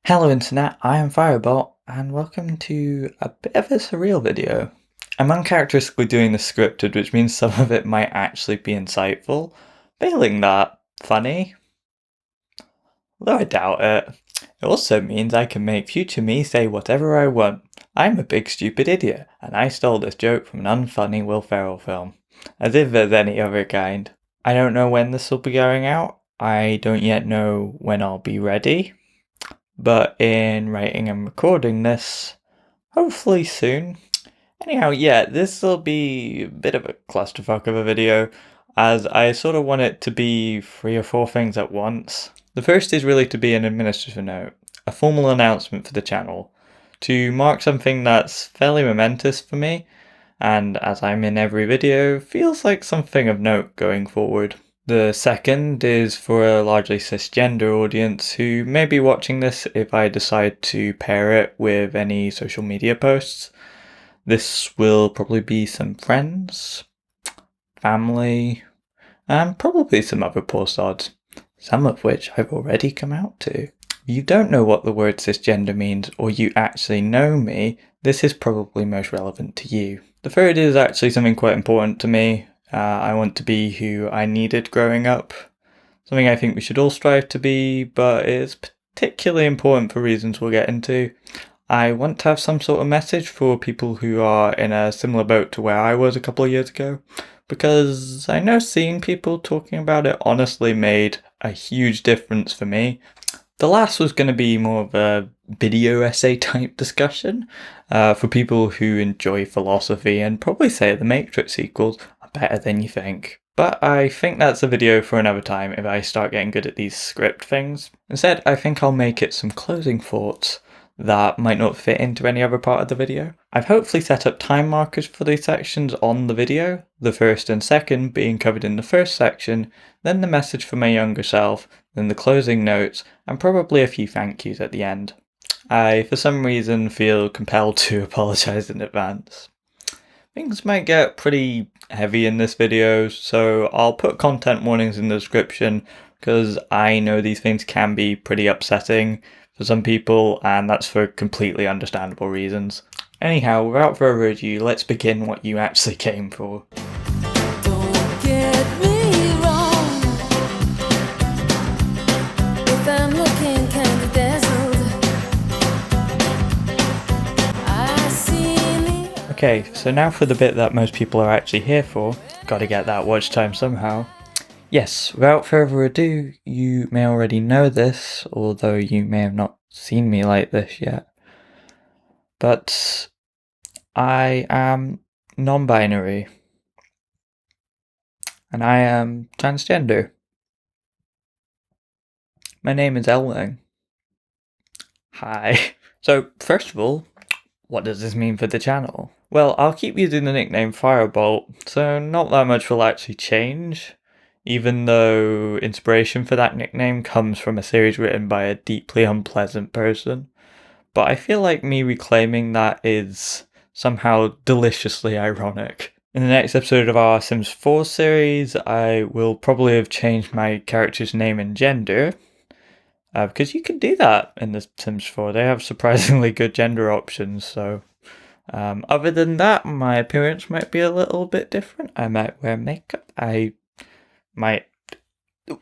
Hello Internet, I am Firebolt, and welcome to a bit of a surreal video. I'm uncharacteristically doing this scripted, which means some of it might actually be insightful, failing that, funny, though I doubt it. It also means I can make future me say whatever I want. I'm a big stupid idiot, and I stole this joke from an unfunny Will Ferrell film. As if there's any other kind. I don't know when this will be going out, I don't yet know when I'll be ready. But in writing and recording this, hopefully soon. Anyhow, yeah, this will be a bit of a clusterfuck of a video, as I sort of want it to be 3 or 4 things at once. The first is really to be an administrative note, a formal announcement for the channel, to mark something that's fairly momentous for me, and as I'm in every video, feels like something of note going forward. The second is for a largely cisgender audience who may be watching this if I decide to pair it with any social media posts. This will probably be some friends, family, and probably some other post odds, some of which I've already come out to. If you don't know what the word cisgender means, or you actually know me, this is probably most relevant to you. The third is actually something quite important to me. I want to be who I needed growing up. Something I think we should all strive to be, but is particularly important for reasons we'll get into. I want to have some sort of message for people who are in a similar boat to where I was a couple of years ago, because I know seeing people talking about it honestly made a huge difference for me. The last was going to be more of a video essay type discussion for people who enjoy philosophy and probably say the Matrix sequels are better than you think. But I think that's a video for another time if I start getting good at these script things. Instead, I think I'll make it some closing thoughts that might not fit into any other part of the video. I've hopefully set up time markers for these sections on the video, the first and second being covered in the first section, then the message for my younger self, then the closing notes, and probably a few thank yous at the end. I, for some reason, feel compelled to apologise in advance. Things might get pretty heavy in this video, so I'll put content warnings in the description because I know these things can be pretty upsetting for some people, and that's for completely understandable reasons. Anyhow, without further ado, let's begin what you actually came for. Don't get me wrong, if I'm looking kinda dazzled, I see me. Okay, so now for the bit that most people are actually here for. Gotta get that watch time somehow. Yes, without further ado, you may already know this, although you may have not seen me like this yet. But I am non-binary. And I am transgender. My name is Elwing. Hi. So, first of all, what does this mean for the channel? Well, I'll keep using the nickname Firebolt, so not that much will actually change. Even though inspiration for that nickname comes from a series written by a deeply unpleasant person. But I feel like me reclaiming that is somehow deliciously ironic. In the next episode of our Sims 4 series, I will probably have changed my character's name and gender. Because you can do that in the Sims 4. They have surprisingly good gender options, so... other than that, my appearance might be a little bit different. I might wear makeup. I might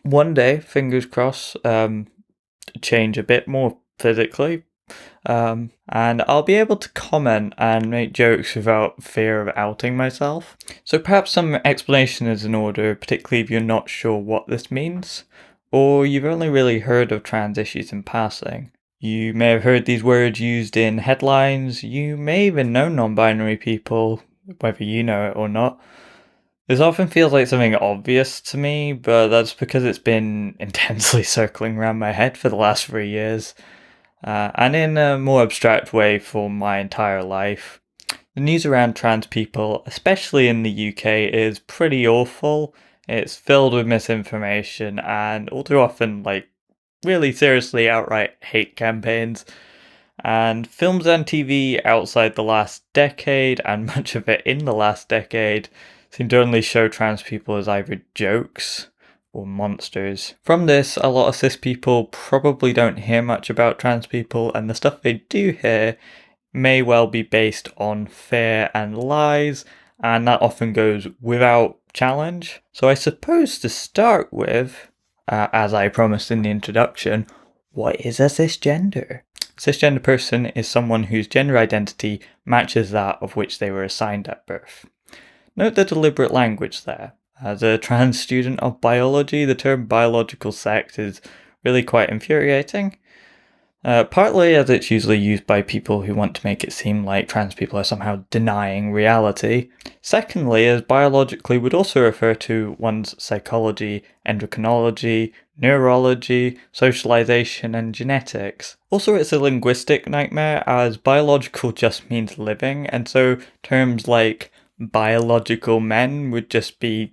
one day, fingers crossed, change a bit more physically. And I'll be able to comment and make jokes without fear of outing myself. So perhaps some explanation is in order, particularly if you're not sure what this means, or you've only really heard of trans issues in passing. You may have heard these words used in headlines, you may even know non-binary people, whether you know it or not. This often feels like something obvious to me, but that's because it's been intensely circling around my head for the last 3 years. And in a more abstract way for my entire life. The news around trans people, especially in the UK, is pretty awful. It's filled with misinformation and all too often, like, really seriously outright hate campaigns. And films and TV outside the last decade, and much of it in the last decade, seem to only show trans people as either jokes or monsters. From this, a lot of cis people probably don't hear much about trans people, and the stuff they do hear may well be based on fear and lies, and that often goes without challenge. So I suppose to start with, as I promised in the introduction, what is a cisgender? A cisgender person is someone whose gender identity matches that of which they were assigned at birth. Note the deliberate language there. As a trans student of biology, the term biological sex is really quite infuriating. Partly as it's usually used by people who want to make it seem like trans people are somehow denying reality. Secondly, as biologically would also refer to one's psychology, endocrinology, neurology, socialization, and genetics. Also, it's a linguistic nightmare, as biological just means living, and so terms like biological men would just be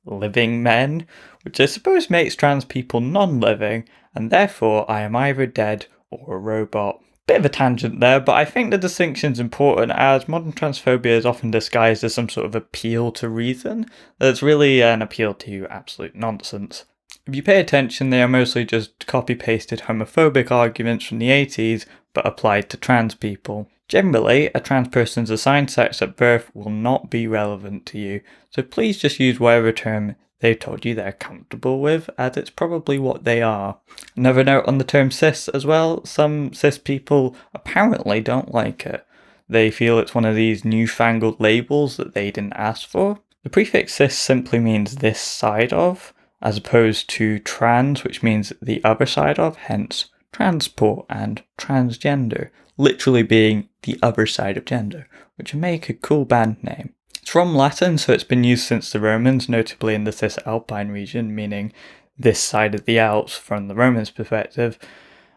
living men, which I suppose makes trans people non-living, and therefore I am either dead or a robot. Bit of a tangent there, but I think the distinction's important, as modern transphobia is often disguised as some sort of appeal to reason. That's really an appeal to absolute nonsense. If you pay attention, they are mostly just copy-pasted homophobic arguments from the 80s, but applied to trans people. Generally, a trans person's assigned sex at birth will not be relevant to you, so please just use whatever term they've told you they're comfortable with, as it's probably what they are. Another note on the term cis as well, some cis people apparently don't like it. They feel it's one of these newfangled labels that they didn't ask for. The prefix cis simply means this side of, as opposed to trans, which means the other side of, hence transport and transgender, literally being the other side of gender, which would make a cool band name. It's from Latin, so it's been used since the Romans, notably in the Cisalpine region, meaning this side of the Alps from the Romans' perspective,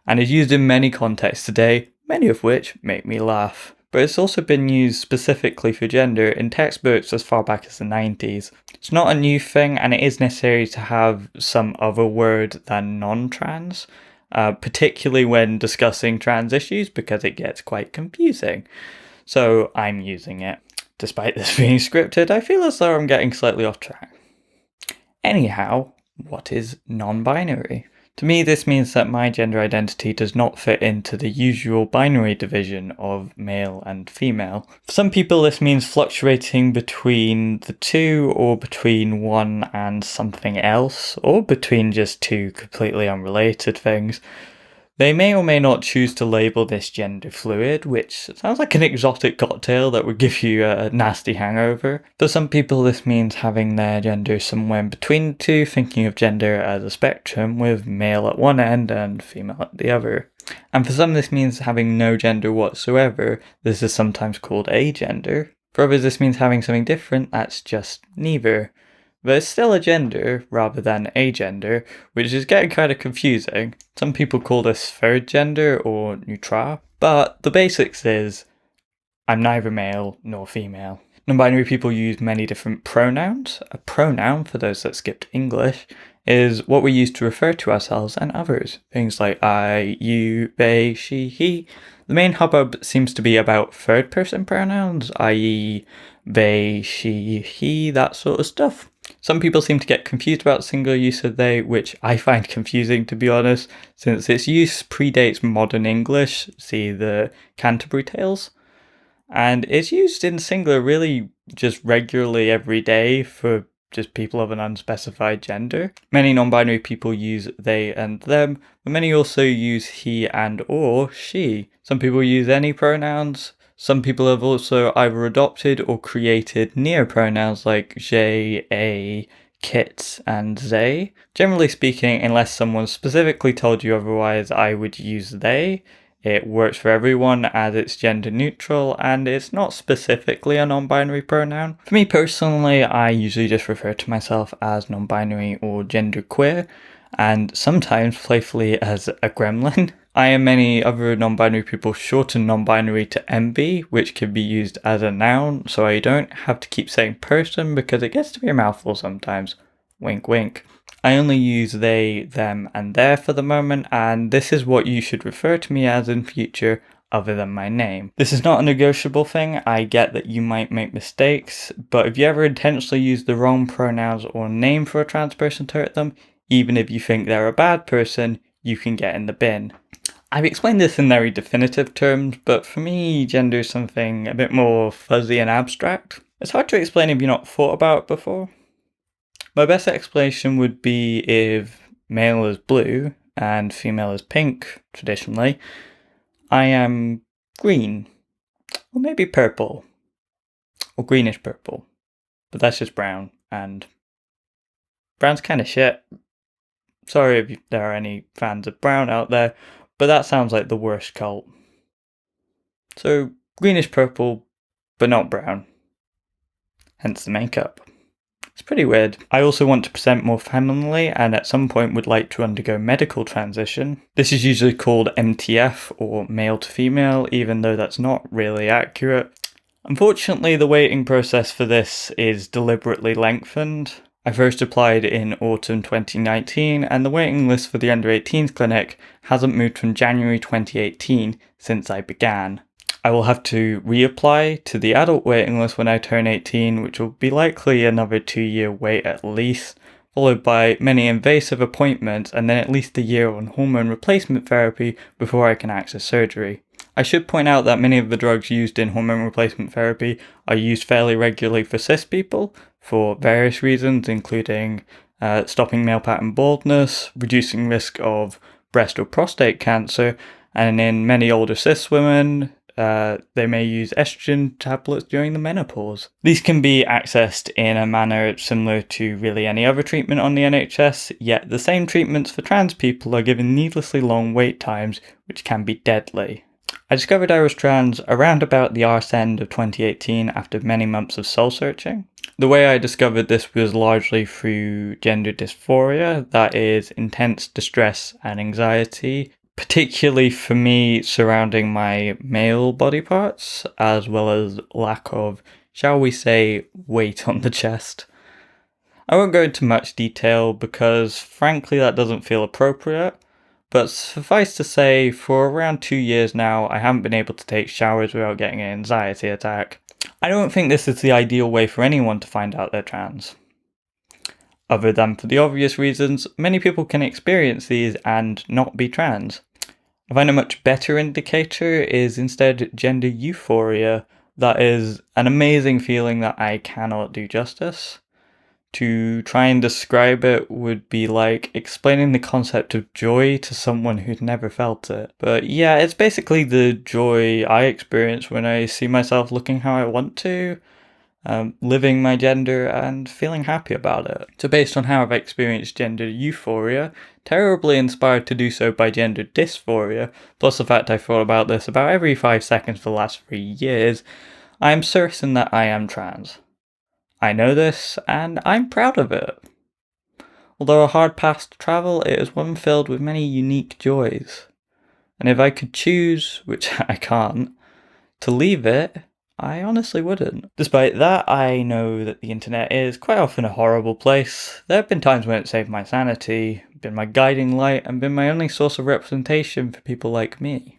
and is used in many contexts today, many of which make me laugh. But it's also been used specifically for gender in textbooks as far back as the 90s. It's not a new thing, and it is necessary to have some other word than non-trans, particularly when discussing trans issues, because it gets quite confusing. So I'm using it. Despite this being scripted, I feel as though I'm getting slightly off track. Anyhow, what is non-binary? To me, this means that my gender identity does not fit into the usual binary division of male and female. For some people, this means fluctuating between the two, or between one and something else, or between just two completely unrelated things. They may or may not choose to label this gender fluid, which sounds like an exotic cocktail that would give you a nasty hangover. For some people, this means having their gender somewhere in between the two, thinking of gender as a spectrum with male at one end and female at the other. And for some, this means having no gender whatsoever. This is sometimes called agender. For others, this means having something different that's just neither. But it's still a gender rather than agender, which is getting kind of confusing. Some people call this third gender or neutral, but the basics is I'm neither male nor female. Non-binary people use many different pronouns. A pronoun, for those that skipped English, is what we use to refer to ourselves and others. Things like I, you, they, she, he. The main hubbub seems to be about third-person pronouns, i.e. they, she, he, that sort of stuff. Some people seem to get confused about singular use of they, which I find confusing, to be honest, since its use predates modern English, see the Canterbury Tales, and it's used in singular really just regularly every day for just people of an unspecified gender. Many non-binary people use they and them, but many also use he and or she. Some people use any pronouns. Some people have also either adopted or created neopronouns like they, a, kits, and they. Generally speaking, unless someone specifically told you otherwise, I would use they. It works for everyone as it's gender neutral, and it's not specifically a non-binary pronoun. For me personally, I usually just refer to myself as non-binary or genderqueer, and sometimes playfully as a gremlin. I and many other non-binary people shorten non-binary to MB, which can be used as a noun, so I don't have to keep saying person because it gets to be a mouthful sometimes. Wink wink. I only use they, them, and their for the moment, and this is what you should refer to me as in future. other than my name. This is not a negotiable thing. I get that you might make mistakes, but if you ever intentionally use the wrong pronouns or name for a trans person to hurt them, even if you think they're a bad person, you can get in the bin. I've explained this in very definitive terms, but for me, gender is something a bit more fuzzy and abstract. It's hard to explain if you've not thought about it before. My best explanation would be if male is blue and female is pink, traditionally, I am green, or maybe purple, or greenish purple, but that's just brown, and brown's kind of shit. Sorry if there are any fans of brown out there, but that sounds like the worst cult. So, greenish purple, but not brown. Hence the makeup. It's pretty weird. I also want to present more femininely and at some point would like to undergo medical transition. This is usually called MTF or male to female, even though that's not really accurate. Unfortunately, the waiting process for this is deliberately lengthened. I first applied in autumn 2019 and the waiting list for the under 18s clinic hasn't moved from January 2018 since I began. I will have to reapply to the adult waiting list when I turn 18, which will be likely another 2-year wait at least, followed by many invasive appointments and then at least a year on hormone replacement therapy before I can access surgery. I should point out that many of the drugs used in hormone replacement therapy are used fairly regularly for cis people for various reasons, including stopping male pattern baldness, reducing risk of breast or prostate cancer, and in many older cis women, they may use estrogen tablets during the menopause. These can be accessed in a manner similar to really any other treatment on the NHS, yet the same treatments for trans people are given needlessly long wait times, which can be deadly. I discovered I was trans around about the arse end of 2018 after many months of soul searching. The way I discovered this was largely through gender dysphoria, that is, intense distress and anxiety, particularly for me surrounding my male body parts, as well as lack of, shall we say, weight on the chest. I won't go into much detail because frankly that doesn't feel appropriate, but suffice to say, for around 2 years now, I haven't been able to take showers without getting an anxiety attack. I don't think this is the ideal way for anyone to find out they're trans. Other than for the obvious reasons, many people can experience these and not be trans. I find a much better indicator is instead gender euphoria. That is an amazing feeling that I cannot do justice. To try and describe it would be like explaining the concept of joy to someone who'd never felt it. But yeah, it's basically the joy I experience when I see myself looking how I want to, living my gender and feeling happy about it. So based on how I've experienced gender euphoria, terribly inspired to do so by gender dysphoria, plus the fact I've thought about this about every 5 seconds for the last 3 years, I am certain that I am trans. I know this, and I'm proud of it. Although a hard path to travel, it is one filled with many unique joys. And if I could choose, which I can't, to leave it, I honestly wouldn't. Despite that, I know that the internet is quite often a horrible place. There have been times when it saved my sanity, been my guiding light, and been my only source of representation for people like me.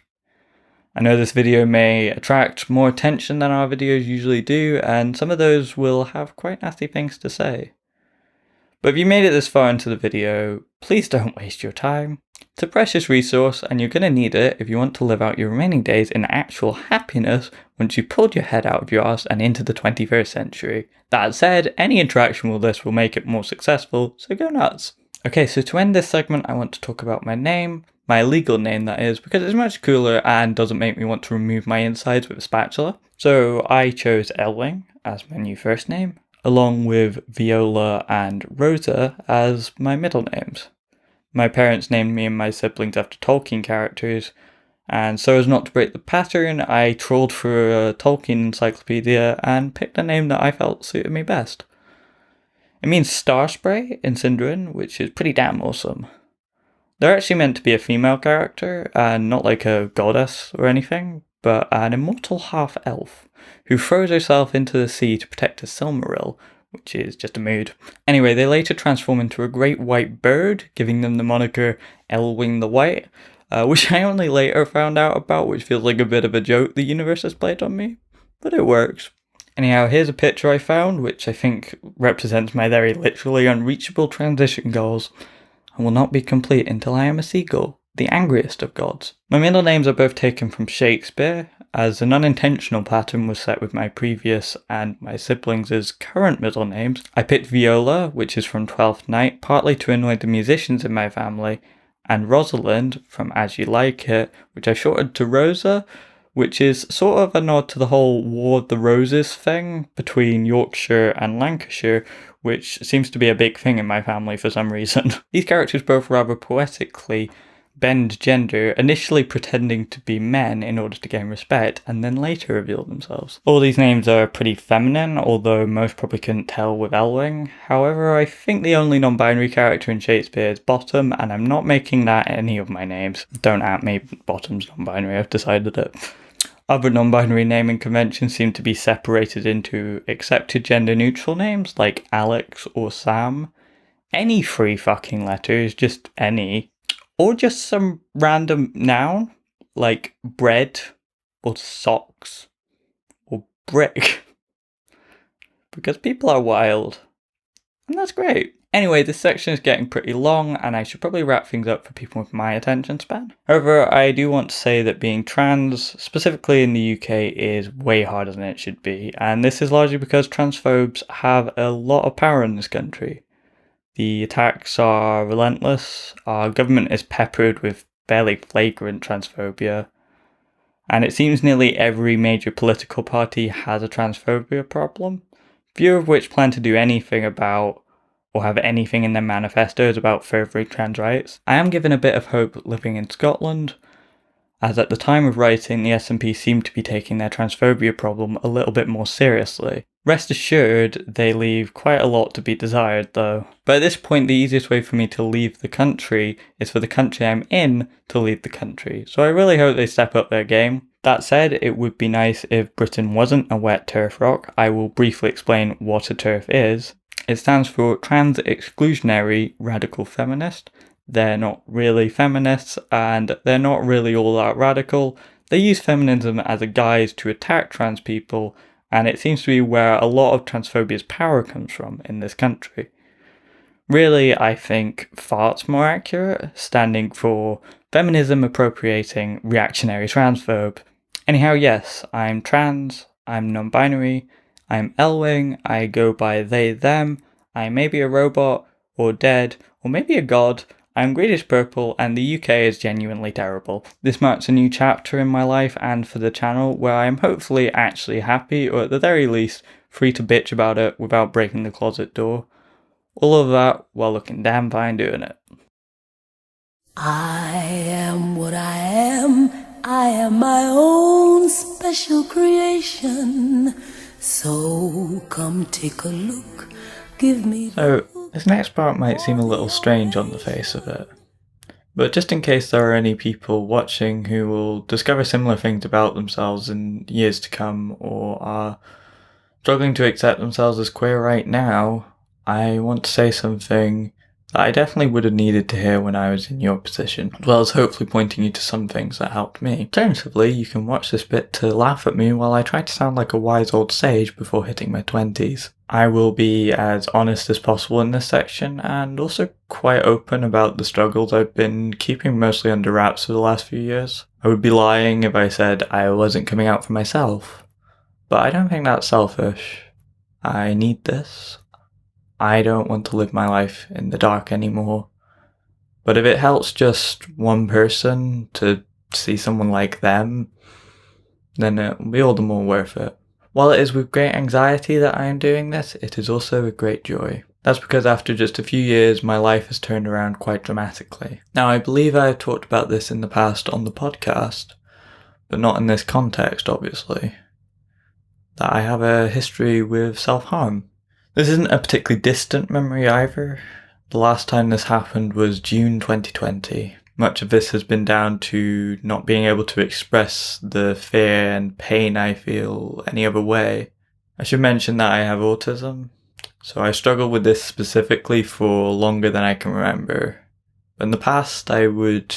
I know this video may attract more attention than our videos usually do, and some of those will have quite nasty things to say. But if you made it this far into the video, please don't waste your time. It's a precious resource, and you're going to need it if you want to live out your remaining days in actual happiness once you've pulled your head out of your arse and into the 21st century. That said, any interaction with this will make it more successful, so go nuts. Okay, so to end this segment, I want to talk about my name. My legal name, that is, because it's much cooler and doesn't make me want to remove my insides with a spatula. So I chose Elwing as my new first name, along with Viola and Rosa as my middle names. My parents named me and my siblings after Tolkien characters, and so as not to break the pattern, I trawled through a Tolkien encyclopedia and picked a name that I felt suited me best. It means star spray in Sindarin, which is pretty damn awesome. They're actually meant to be a female character, and not like a goddess or anything, but an immortal half-elf who throws herself into the sea to protect a Silmaril, which is just a mood. Anyway, they later transform into a great white bird, giving them the moniker Elwing the White, which I only later found out about, which feels like a bit of a joke the universe has played on me, but it works. Anyhow, here's a picture I found, which I think represents my very literally unreachable transition goals. I will not be complete until I am a seagull, the angriest of gods. My middle names are both taken from Shakespeare, as an unintentional pattern was set with my previous and my siblings' current middle names. I picked Viola, which is from Twelfth Night, partly to annoy the musicians in my family, and Rosalind from As You Like It, which I shortened to Rosa, which is sort of a nod to the whole War of the Roses thing between Yorkshire and Lancashire, which seems to be a big thing in my family for some reason. These characters both rather poetically bend gender, initially pretending to be men in order to gain respect, and then later reveal themselves. All these names are pretty feminine, although most probably couldn't tell with Elwing. However, I think the only non-binary character in Shakespeare is Bottom, and I'm not making that any of my names. Don't at me, Bottom's non-binary, I've decided it. Other non-binary naming conventions seem to be separated into accepted gender-neutral names, like Alex or Sam. Any three fucking letters, just any. Or just some random noun, like bread, or socks, or brick. Because people are wild. And that's great. Anyway, this section is getting pretty long, and I should probably wrap things up for people with my attention span. However, I do want to say that being trans, specifically in the UK, is way harder than it should be, and this is largely because transphobes have a lot of power in this country. The attacks are relentless, our government is peppered with fairly flagrant transphobia, and it seems nearly every major political party has a transphobia problem, few of which plan to do anything about or have anything in their manifestos about furthering trans rights. I am given a bit of hope living in Scotland, as at the time of writing the SNP seem to be taking their transphobia problem a little bit more seriously. Rest assured, they leave quite a lot to be desired though. But at this point, the easiest way for me to leave the country is for the country I'm in to leave the country, so I really hope they step up their game. That said, it would be nice if Britain wasn't a wet turf rock. I will briefly explain what a TERF is. It stands for Trans Exclusionary Radical Feminist. They're not really feminists, and they're not really all that radical. They use feminism as a guise to attack trans people, and it seems to be where a lot of transphobia's power comes from in this country. Really, I think fart's more accurate, standing for Feminism Appropriating Reactionary Transphobe. Anyhow, yes, I'm trans, I'm non-binary, I'm Elwing, I go by they, them, I may be a robot, or dead, or maybe a god, I'm greenish purple, and the UK is genuinely terrible. This marks a new chapter in my life and for the channel where I am hopefully actually happy, or at the very least, free to bitch about it without breaking the closet door. All of that while looking damn fine doing it. I am what I am. I am my own special creation. So come take a look. Give me. So, this next part might seem a little strange on the face of it, but just in case there are any people watching who will discover similar things about themselves in years to come, or are struggling to accept themselves as queer right now, I want to say something that I definitely would have needed to hear when I was in your position, as well as hopefully pointing you to some things that helped me. Alternatively, you can watch this bit to laugh at me while I try to sound like a wise old sage before hitting my 20s. I will be as honest as possible in this section, and also quite open about the struggles I've been keeping mostly under wraps for the last few years. I would be lying if I said I wasn't coming out for myself, but I don't think that's selfish. I need this. I don't want to live my life in the dark anymore. But if it helps just one person to see someone like them, then it'll be all the more worth it. While it is with great anxiety that I am doing this, it is also with great joy. That's because after just a few years, my life has turned around quite dramatically. Now, I believe I have talked about this in the past on the podcast, but not in this context, obviously. That I have a history with self-harm. This isn't a particularly distant memory either. The last time this happened was June 2020. Much of this has been down to not being able to express the fear and pain I feel any other way. I should mention that I have autism, so I struggled with this specifically for longer than I can remember. In the past, I would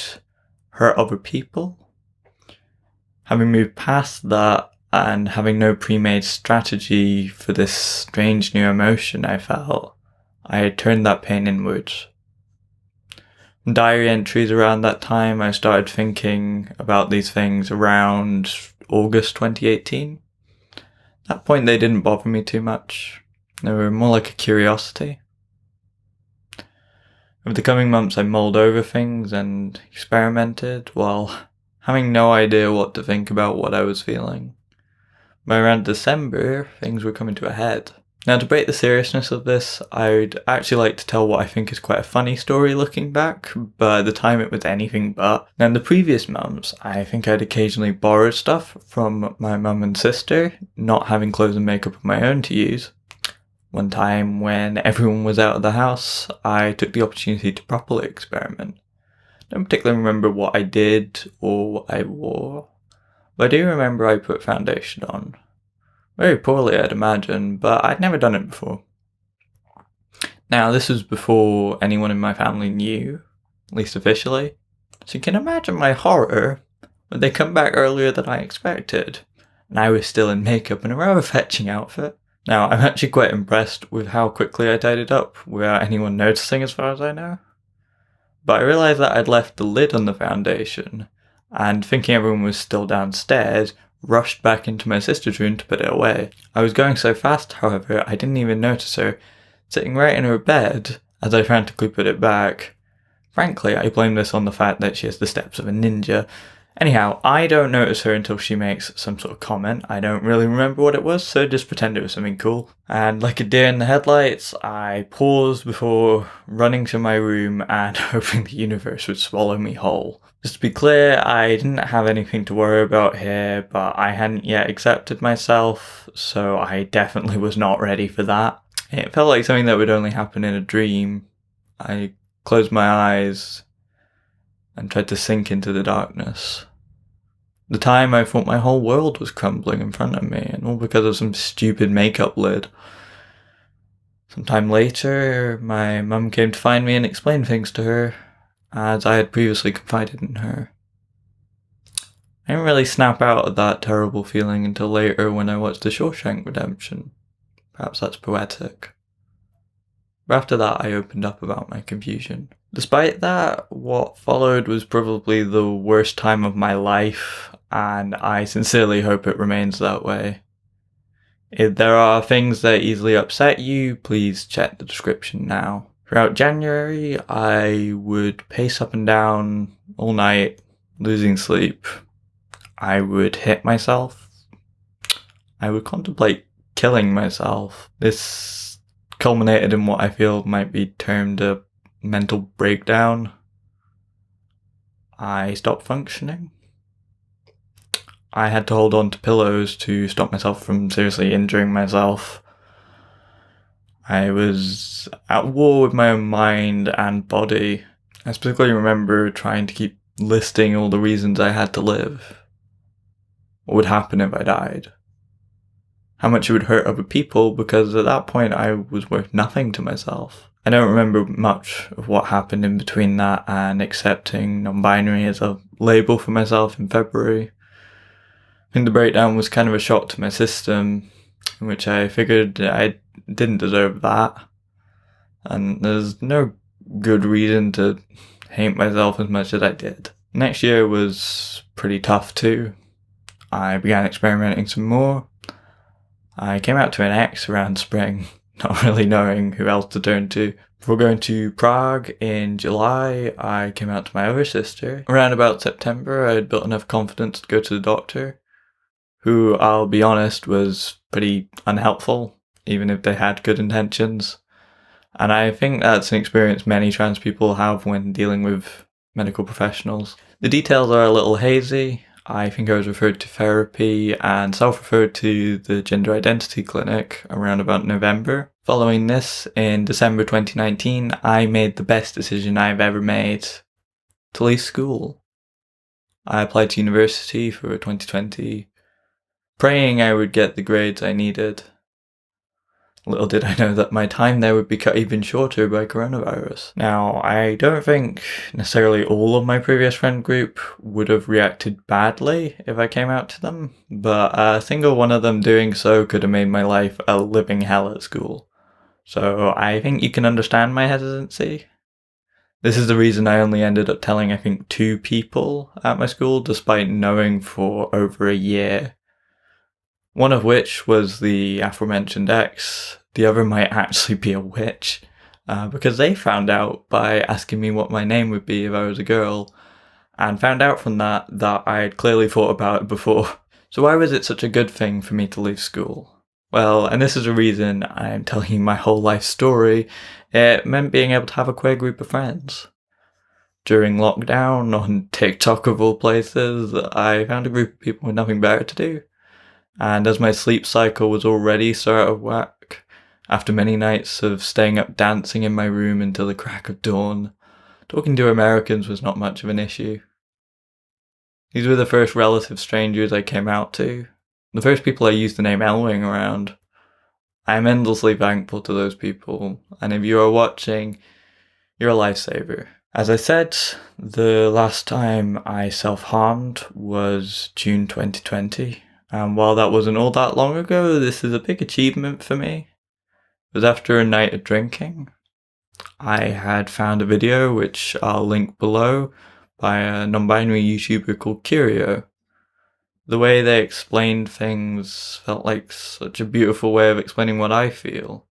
hurt other people. Having moved past that and having no pre-made strategy for this strange new emotion I felt, I turned that pain inwards. From diary entries around that time, I started thinking about these things around August 2018. At that point, they didn't bother me too much. They were more like a curiosity. Over the coming months, I mulled over things and experimented while having no idea what to think about what I was feeling. By around December, things were coming to a head. Now, to break the seriousness of this, I'd actually like to tell what I think is quite a funny story looking back, but at the time it was anything but. Now, in the previous months, I think I'd occasionally borrowed stuff from my mum and sister, not having clothes and makeup of my own to use. One time, when everyone was out of the house, I took the opportunity to properly experiment. I don't particularly remember what I did or what I wore, but I do remember I put foundation on. Very poorly, I'd imagine, but I'd never done it before. Now, this was before anyone in my family knew, at least officially. So you can imagine my horror when they come back earlier than I expected, and I was still in makeup in a rather fetching outfit. Now, I'm actually quite impressed with how quickly I tied it up without anyone noticing as far as I know. But I realised that I'd left the lid on the foundation, and thinking everyone was still downstairs, rushed back into my sister's room to put it away. I was going so fast, however, I didn't even notice her, sitting right in her bed as I frantically put it back. Frankly, I blame this on the fact that she has the steps of a ninja. Anyhow, I don't notice her until she makes some sort of comment. I don't really remember what it was, so just pretend it was something cool. And like a deer in the headlights, I paused before running to my room and hoping the universe would swallow me whole. Just to be clear, I didn't have anything to worry about here, but I hadn't yet accepted myself, so I definitely was not ready for that. It felt like something that would only happen in a dream. I closed my eyes and tried to sink into the darkness. At the time, I thought my whole world was crumbling in front of me, and all because of some stupid makeup lid. Sometime later, my mum came to find me and explained things to her, as I had previously confided in her. I didn't really snap out of that terrible feeling until later when I watched The Shawshank Redemption. Perhaps that's poetic. But after that, I opened up about my confusion. Despite that, what followed was probably the worst time of my life, and I sincerely hope it remains that way. If there are things that easily upset you, please check the description now. Throughout January, I would pace up and down all night, losing sleep. I would hit myself. I would contemplate killing myself. This culminated in what I feel might be termed a mental breakdown. I stopped functioning. I had to hold on to pillows to stop myself from seriously injuring myself. I was at war with my own mind and body. I specifically remember trying to keep listing all the reasons I had to live. What would happen if I died? How much it would hurt other people, because at that point I was worth nothing to myself. I don't remember much of what happened in between that and accepting non-binary as a label for myself in February. I think the breakdown was kind of a shock to my system, in which I figured I didn't deserve that. And there's no good reason to hate myself as much as I did. Next year was pretty tough too. I began experimenting some more. I came out to an ex around spring, not really knowing who else to turn to. Before going to Prague in July, I came out to my other sister. Around about September, I had built enough confidence to go to the doctor, who, I'll be honest, was pretty unhelpful, even if they had good intentions. And I think that's an experience many trans people have when dealing with medical professionals. The details are a little hazy. I think I was referred to therapy and self-referred to the gender identity clinic around about November. Following this, in December 2019, I made the best decision I've ever made: to leave school. I applied to university for 2020, praying I would get the grades I needed. Little did I know that my time there would be cut even shorter by coronavirus. Now, I don't think necessarily all of my previous friend group would have reacted badly if I came out to them, but a single one of them doing so could have made my life a living hell at school. So I think you can understand my hesitancy. This is the reason I only ended up telling, I think, 2 people at my school, despite knowing for over a year. One of which was the aforementioned ex. The other might actually be a witch, because they found out by asking me what my name would be if I was a girl, and found out from that I had clearly thought about it before. So why was it such a good thing for me to leave school? Well, and this is the reason I'm telling you my whole life story, it meant being able to have a queer group of friends. During lockdown, on TikTok of all places, I found a group of people with nothing better to do. And as my sleep cycle was already so out of whack, after many nights of staying up dancing in my room until the crack of dawn, talking to Americans was not much of an issue. These were the first relative strangers I came out to, the first people I used the name Elwing around. I am endlessly thankful to those people, and if you are watching, you're a lifesaver. As I said, the last time I self-harmed was June 2020. And while that wasn't all that long ago, this is a big achievement for me. It was after a night of drinking. I had found a video, which I'll link below, by a non-binary YouTuber called Curio. The way they explained things felt like such a beautiful way of explaining what I feel.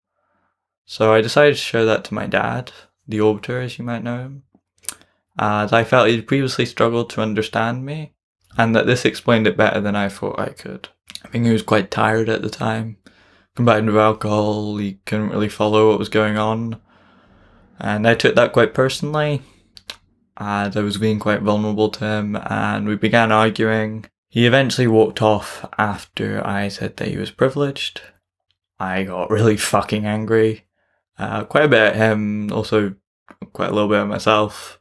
So I decided to show that to my dad, the Orbiter as you might know him, as I felt he'd previously struggled to understand me, and that this explained it better than I thought I could. I think he was quite tired at the time. Combined with alcohol, he couldn't really follow what was going on. And I took that quite personally, as I was being quite vulnerable to him, and we began arguing. He eventually walked off after I said that he was privileged. I got really fucking angry. Quite a bit at him, also quite a little bit at myself.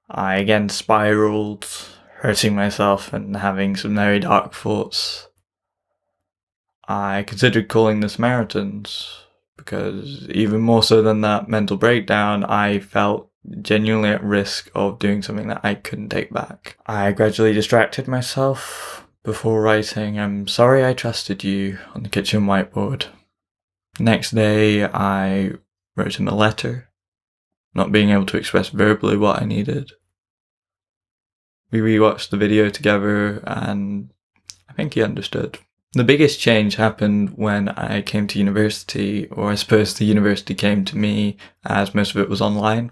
I again spiraled, hurting myself and having some very dark thoughts. I considered calling the Samaritans, because even more so than that mental breakdown, I felt genuinely at risk of doing something that I couldn't take back. I gradually distracted myself before writing "I'm sorry I trusted you" on the kitchen whiteboard. Next day, I wrote him a letter, not being able to express verbally what I needed. We rewatched the video together, and I think he understood. The biggest change happened when I came to university, or I suppose the university came to me, as most of it was online.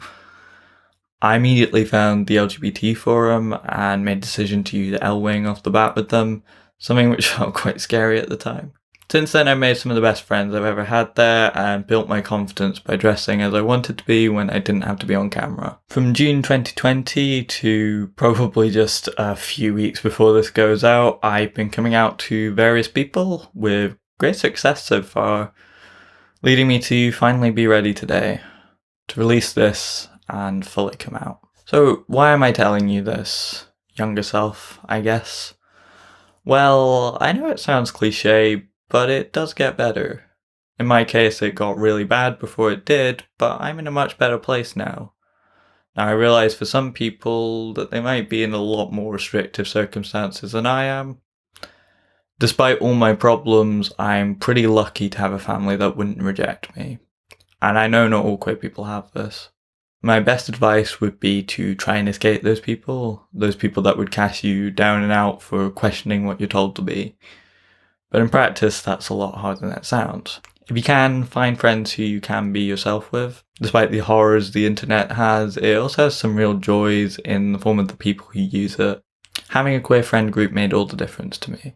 I immediately found the LGBT forum and made a decision to use L-Wing off the bat with them, something which felt quite scary at the time. Since then, I made some of the best friends I've ever had there and built my confidence by dressing as I wanted to be when I didn't have to be on camera. From June 2020 to probably just a few weeks before this goes out, I've been coming out to various people with great success so far, leading me to finally be ready today to release this and fully come out. So why am I telling you this, younger self, I guess? Well, I know it sounds cliche, but it does get better. In my case, it got really bad before it did, but I'm in a much better place now. Now, I realise for some people that they might be in a lot more restrictive circumstances than I am. Despite all my problems, I'm pretty lucky to have a family that wouldn't reject me. And I know not all queer people have this. My best advice would be to try and escape those people that would cast you down and out for questioning what you're told to be. But in practice, that's a lot harder than it sounds. If you can, find friends who you can be yourself with. Despite the horrors the internet has, it also has some real joys in the form of the people who use it. Having a queer friend group made all the difference to me.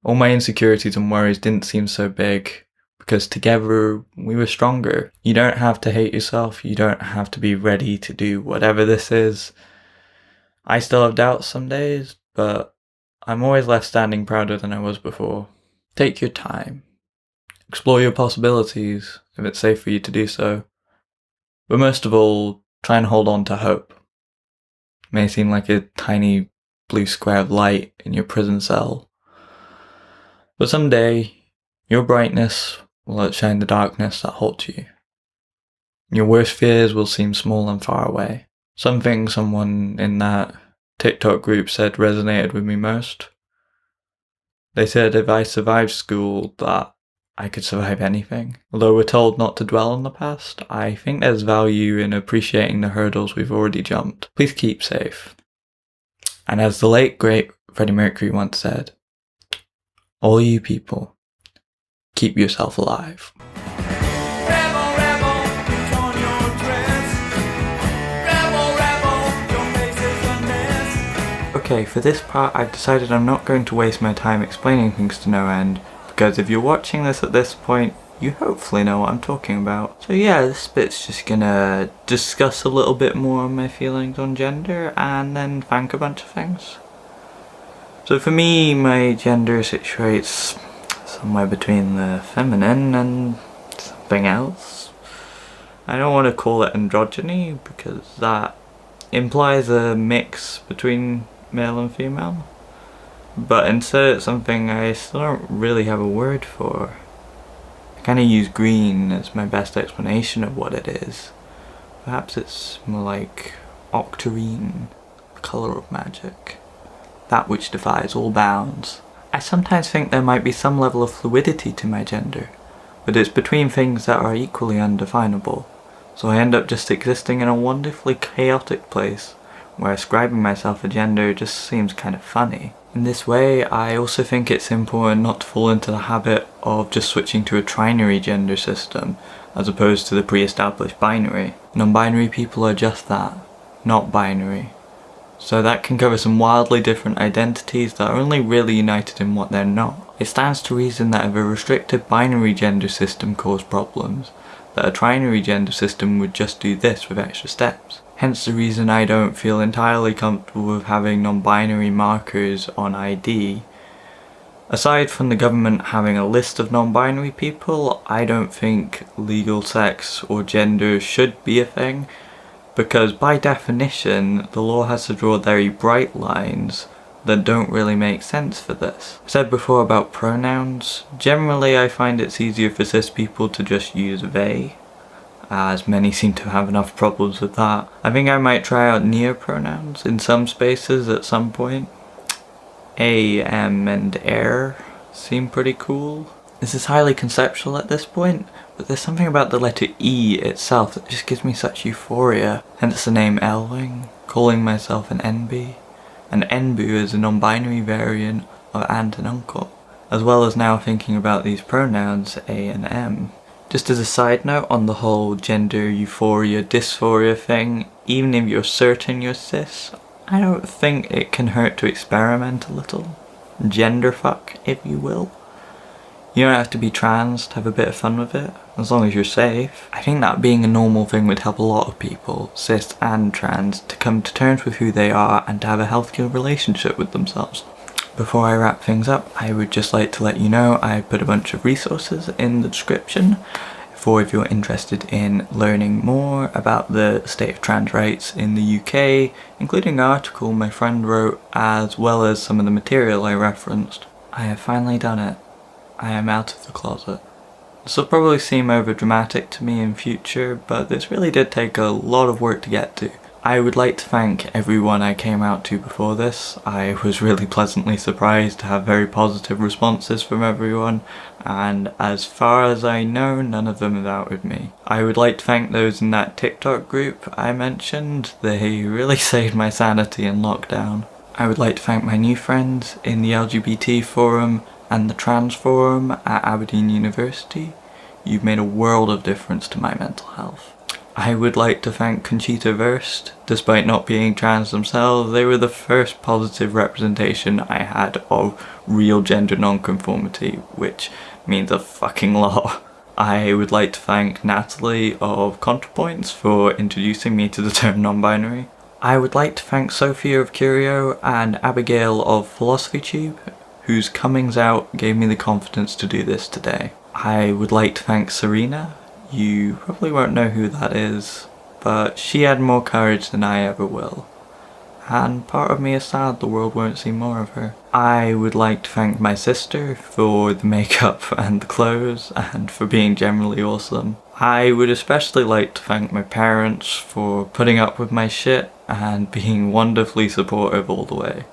All my insecurities and worries didn't seem so big, because together we were stronger. You don't have to hate yourself, you don't have to be ready to do whatever this is. I still have doubts some days, but I'm always left standing prouder than I was before. Take your time. Explore your possibilities, if it's safe for you to do so. But most of all, try and hold on to hope. It may seem like a tiny blue square of light in your prison cell, but someday, your brightness will outshine the darkness that haunts you. Your worst fears will seem small and far away. Something someone in that TikTok group said resonated with me most. They said if I survived school, that I could survive anything. Although we're told not to dwell on the past, I think there's value in appreciating the hurdles we've already jumped. Please keep safe. And as the late great Freddie Mercury once said, all you people, keep yourself alive. Rebel, rebel, put on your dress. Rebel, rebel, your face is a mess. Okay, for this part I've decided I'm not going to waste my time explaining things to no end, because if you're watching this at this point, you hopefully know what I'm talking about. So yeah, this bit's just gonna discuss a little bit more on my feelings on gender and then thank a bunch of things. So for me, my gender situates somewhere between the feminine and something else. I don't want to call it androgyny because that implies a mix between male and female. But instead it's something I still don't really have a word for. I kind of use green as my best explanation of what it is. Perhaps it's more like octarine, the colour of magic. That which defies all bounds. I sometimes think there might be some level of fluidity to my gender, but it's between things that are equally undefinable. So I end up just existing in a wonderfully chaotic place, where ascribing myself a gender just seems kind of funny. In this way, I also think it's important not to fall into the habit of just switching to a trinary gender system, as opposed to the pre-established binary. Non-binary people are just that, not binary. So that can cover some wildly different identities that are only really united in what they're not. It stands to reason that if a restricted binary gender system caused problems, that a trinary gender system would just do this with extra steps. Hence the reason I don't feel entirely comfortable with having non-binary markers on ID. Aside from the government having a list of non-binary people, I don't think legal sex or gender should be a thing, because by definition, the law has to draw very bright lines that don't really make sense for this. I said before about pronouns. Generally, I find it's easier for cis people to just use they, as many seem to have enough problems with that. I think I might try out near-pronouns in some spaces at some point. A, M, and air seem pretty cool. This is highly conceptual at this point, but there's something about the letter E itself that just gives me such euphoria, hence the name Elwing, calling myself an NB. And NBU is a non-binary variant of aunt and uncle, as well as now thinking about these pronouns A and M. Just as a side note on the whole gender euphoria dysphoria thing, even if you're certain you're cis, I don't think it can hurt to experiment a little. Gender fuck, if you will. You don't have to be trans to have a bit of fun with it, as long as you're safe. I think that being a normal thing would help a lot of people, cis and trans, to come to terms with who they are and to have a healthier relationship with themselves. Before I wrap things up, I would just like to let you know I put a bunch of resources in the description for if you're interested in learning more about the state of trans rights in the UK, including an article my friend wrote as well as some of the material I referenced. I have finally done it. I am out of the closet. This will probably seem over dramatic to me in future, but this really did take a lot of work to get to. I would like to thank everyone I came out to before this. I was really pleasantly surprised to have very positive responses from everyone, and as far as I know, none of them have outed me. I would like to thank those in that TikTok group I mentioned. They really saved my sanity in lockdown. I would like to thank my new friends in the LGBT forum and the trans forum at Aberdeen University. You've made a world of difference to my mental health. I would like to thank Conchita Wurst. Despite not being trans themselves, they were the first positive representation I had of real gender nonconformity, which means a fucking lot. I would like to thank Natalie of ContraPoints for introducing me to the term non-binary. I would like to thank Sophia of Curio and Abigail of PhilosophyTube, whose comings out gave me the confidence to do this today. I would like to thank Serena. You probably won't know who that is, but she had more courage than I ever will. and part of me is sad the world won't see more of her. I would like to thank my sister for the makeup and the clothes and for being generally awesome. I would especially like to thank my parents for putting up with my shit and being wonderfully supportive all the way.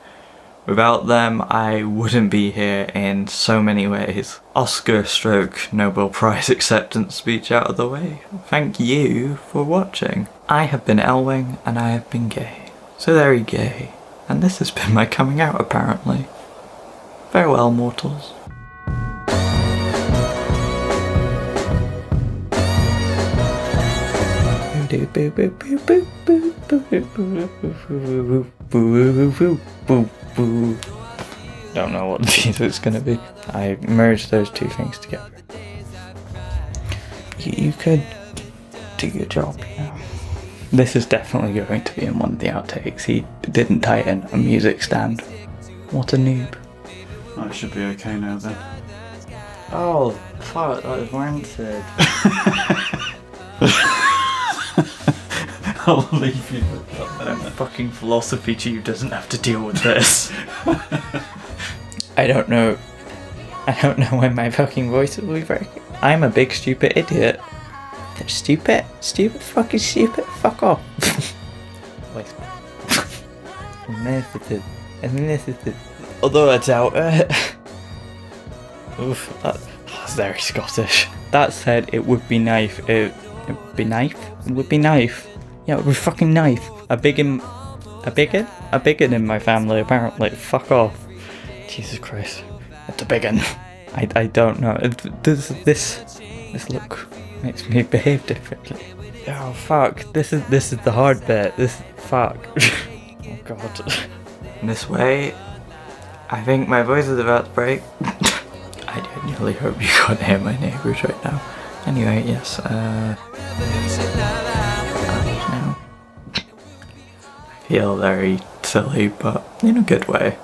Without them, I wouldn't be here in so many ways. Oscar stroke Nobel Prize acceptance speech out of the way. Thank you for watching. I have been Elwing and I have been gay. So very gay. And this has been my coming out apparently. Farewell, mortals. Don't know what the music's gonna be. I merged those two things together. You could do your job, you know. This is definitely going to be in one of the outtakes. He didn't tighten a music stand. What a noob. Oh, it should be okay now then. Oh, fuck, that was rancid. I'll leave you. Fucking philosophy tube doesn't have to deal with this. I don't know when my fucking voice will be breaking. I'm a big stupid idiot. They're stupid, fucking stupid, fuck off. Although I doubt it. Oof, that's very Scottish. That said, it would be knife. It would be knife. Yeah, it would be fucking knife. A biggin in my family apparently. Fuck off. Jesus Christ. It's a biggin. I don't know. This look makes me behave differently. Oh fuck. This is the hard bit. Fuck. Oh god. This way, I think my voice is about to break. I genuinely hope you can't hear my neighbours right now. Anyway, yes, now. I feel very silly, but in a good way.